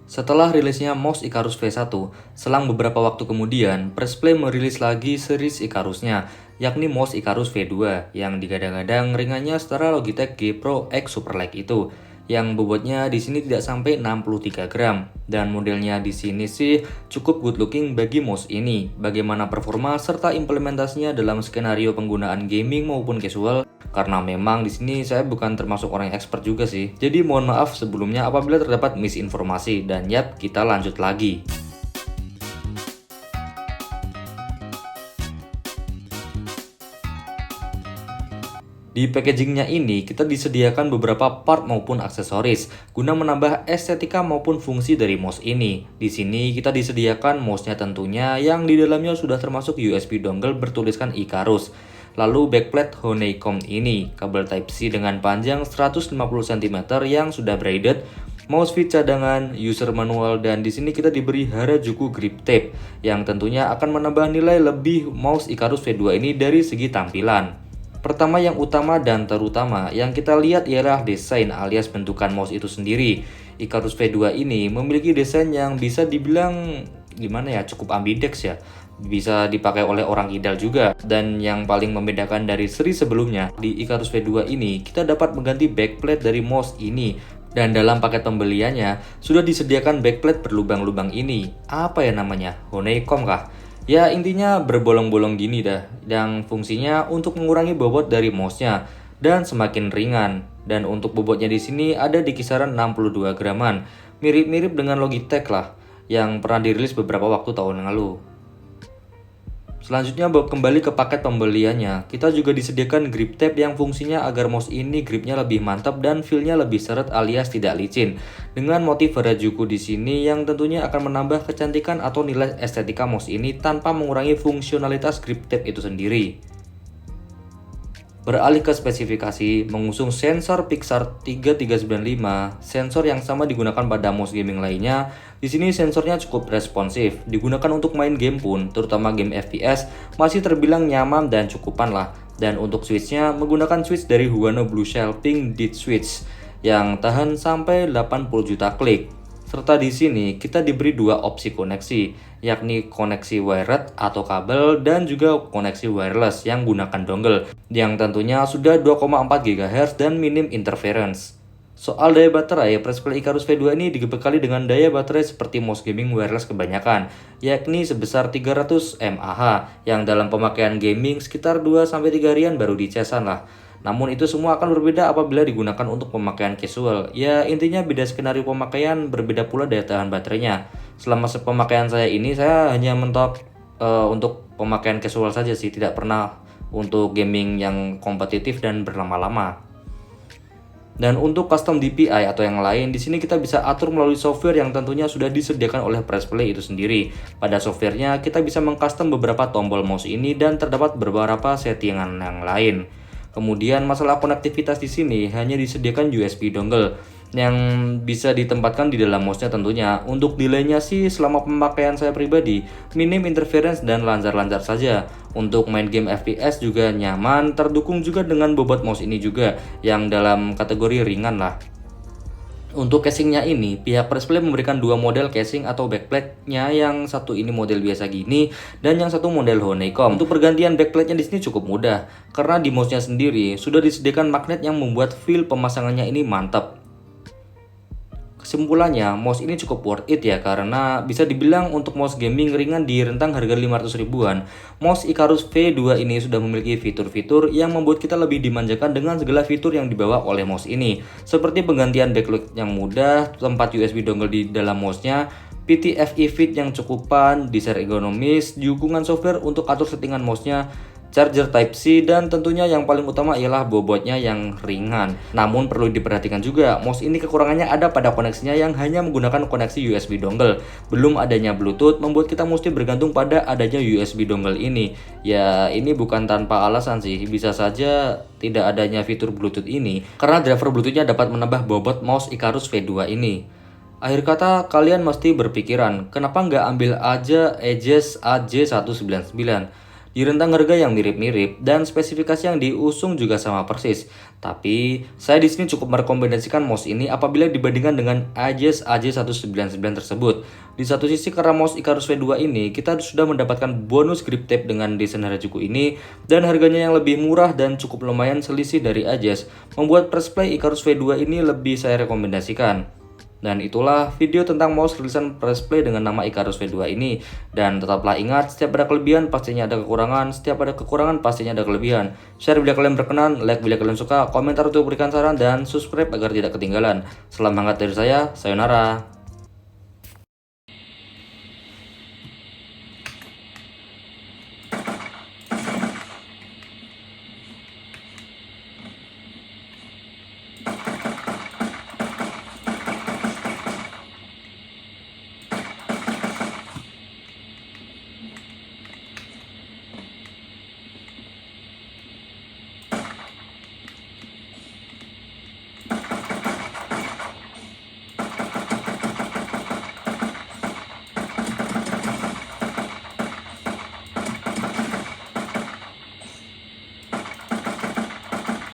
Setelah rilisnya mouse Icarus V1, selang beberapa waktu kemudian, Pressplay merilis lagi series Icarusnya, yakni mouse Icarus V2 yang digadang-gadang ringannya setara Logitech G Pro X Superlight itu, yang bobotnya di sini tidak sampai 63 gram. Dan modelnya di sini sih cukup good looking bagi mouse ini. Bagaimana performa serta implementasinya dalam skenario penggunaan gaming maupun casual? Karena memang di sini saya bukan termasuk orang yang expert juga sih. Jadi mohon maaf sebelumnya apabila terdapat misinformasi dan yap, kita lanjut lagi. Di packagingnya ini, kita disediakan beberapa part maupun aksesoris guna menambah estetika maupun fungsi dari mouse ini. Di sini kita disediakan mouse-nya tentunya yang di dalamnya sudah termasuk USB dongle bertuliskan Icarus. Lalu backplate honeycomb ini, kabel Type-C dengan panjang 150 cm yang sudah braided, mouse fit cadangan, user manual, dan di sini kita diberi Harajuku grip tape yang tentunya akan menambah nilai lebih mouse Icarus V2 ini dari segi tampilan. Pertama yang utama dan terutama yang kita lihat ialah desain alias bentukan mouse itu sendiri. Icarus V2 ini memiliki desain yang bisa dibilang gimana ya, cukup ambidex ya. Bisa dipakai oleh orang ideal juga. Dan yang paling membedakan dari seri sebelumnya, di Icarus V2 ini kita dapat mengganti backplate dari mouse ini. Dan dalam paket pembeliannya sudah disediakan backplate berlubang-lubang ini. Apa ya namanya? Honeycomb kah? Ya intinya berbolong-bolong gini dah, yang fungsinya untuk mengurangi bobot dari mouse-nya dan semakin ringan. Dan untuk bobotnya di sini ada di kisaran 62 graman, mirip-mirip dengan Logitech lah, yang pernah dirilis beberapa waktu tahun lalu. Selanjutnya kembali ke paket pembeliannya, kita juga disediakan grip tape yang fungsinya agar mouse ini gripnya lebih mantap dan feel-nya lebih seret alias tidak licin. Dengan motif Harajuku di sini yang tentunya akan menambah kecantikan atau nilai estetika mouse ini tanpa mengurangi fungsionalitas grip tape itu sendiri. Beralih ke spesifikasi, mengusung sensor Pixar 3395, sensor yang sama digunakan pada mouse gaming lainnya. Di sini sensornya cukup responsif, digunakan untuk main game pun, terutama game FPS, masih terbilang nyaman dan cukupan lah. Dan untuk switchnya menggunakan switch dari Huano Blue Shell Pink Dead Switch yang tahan sampai 80 juta klik. Serta di sini kita diberi dua opsi koneksi, yakni koneksi wired atau kabel dan juga koneksi wireless yang gunakan dongle, yang tentunya sudah 2,4 GHz dan minim interference. Soal daya baterai, Pressplay Icarus V2 ini dibekali dengan daya baterai seperti mouse gaming wireless kebanyakan, yakni sebesar 300 mAh, yang dalam pemakaian gaming sekitar 2-3 harian baru dicasan lah. Namun itu semua akan berbeda apabila digunakan untuk pemakaian casual. Ya intinya beda skenario pemakaian, berbeda pula daya tahan baterainya. Selama pemakaian saya ini saya hanya mentok untuk pemakaian casual saja sih, tidak pernah untuk gaming yang kompetitif dan berlama-lama. Dan untuk custom DPI atau yang lain, di sini kita bisa atur melalui software yang tentunya sudah disediakan oleh Pressplay itu sendiri. Pada softwarenya kita bisa mengcustom beberapa tombol mouse ini dan terdapat beberapa settingan yang lain. Kemudian masalah konektivitas di sini hanya disediakan USB dongle yang bisa ditempatkan di dalam mouse-nya tentunya. Untuk delaynya sih selama pemakaian saya pribadi minim interference dan lancar-lancar saja. Untuk main game FPS juga nyaman, terdukung juga dengan bobot mouse ini juga yang dalam kategori ringan lah. Untuk casingnya ini, pihak Pressplay memberikan dua model casing atau backplate-nya, yang satu ini model biasa gini dan yang satu model honeycomb. Untuk pergantian backplate-nya di sini cukup mudah karena di mouse-nya sendiri sudah disediakan magnet yang membuat feel pemasangannya ini mantap. Kesimpulannya, mouse ini cukup worth it ya, karena bisa dibilang untuk mouse gaming ringan di rentang harga 500 ribuan. Mouse Icarus V2 ini sudah memiliki fitur-fitur yang membuat kita lebih dimanjakan dengan segala fitur yang dibawa oleh mouse ini. Seperti penggantian backlight yang mudah, tempat USB dongle di dalam mouse-nya, PTFE fit yang cukupan, desain ergonomis, dukungan software untuk atur settingan mouse-nya, charger Type-C, dan tentunya yang paling utama ialah bobotnya yang ringan. Namun perlu diperhatikan juga, mouse ini kekurangannya ada pada koneksinya yang hanya menggunakan koneksi USB dongle. Belum adanya Bluetooth membuat kita mesti bergantung pada adanya USB dongle ini. Ya ini bukan tanpa alasan sih, bisa saja tidak adanya fitur Bluetooth ini karena driver Bluetooth-nya dapat menambah bobot mouse Icarus V2 ini. Akhir kata, kalian mesti berpikiran, kenapa nggak ambil aja Aegis AJ199? di rentang harga yang mirip-mirip dan spesifikasi yang diusung juga sama persis. Tapi saya di sini cukup merekomendasikan mouse ini apabila dibandingkan dengan Asus AJ199 tersebut. Di satu sisi karena mouse Icarus V2 ini kita sudah mendapatkan bonus grip tape dengan desain Harajuku ini dan harganya yang lebih murah dan cukup lumayan selisih dari Asus, membuat press play Icarus V2 ini lebih saya rekomendasikan. Dan itulah video tentang mouse rilisan press play dengan nama Icarus V2 ini. Dan tetaplah ingat, setiap ada kelebihan pastinya ada kekurangan, setiap ada kekurangan pastinya ada kelebihan. Share bila kalian berkenan, like bila kalian suka, komentar untuk berikan saran, dan subscribe agar tidak ketinggalan. Salam hangat dari saya, sayonara.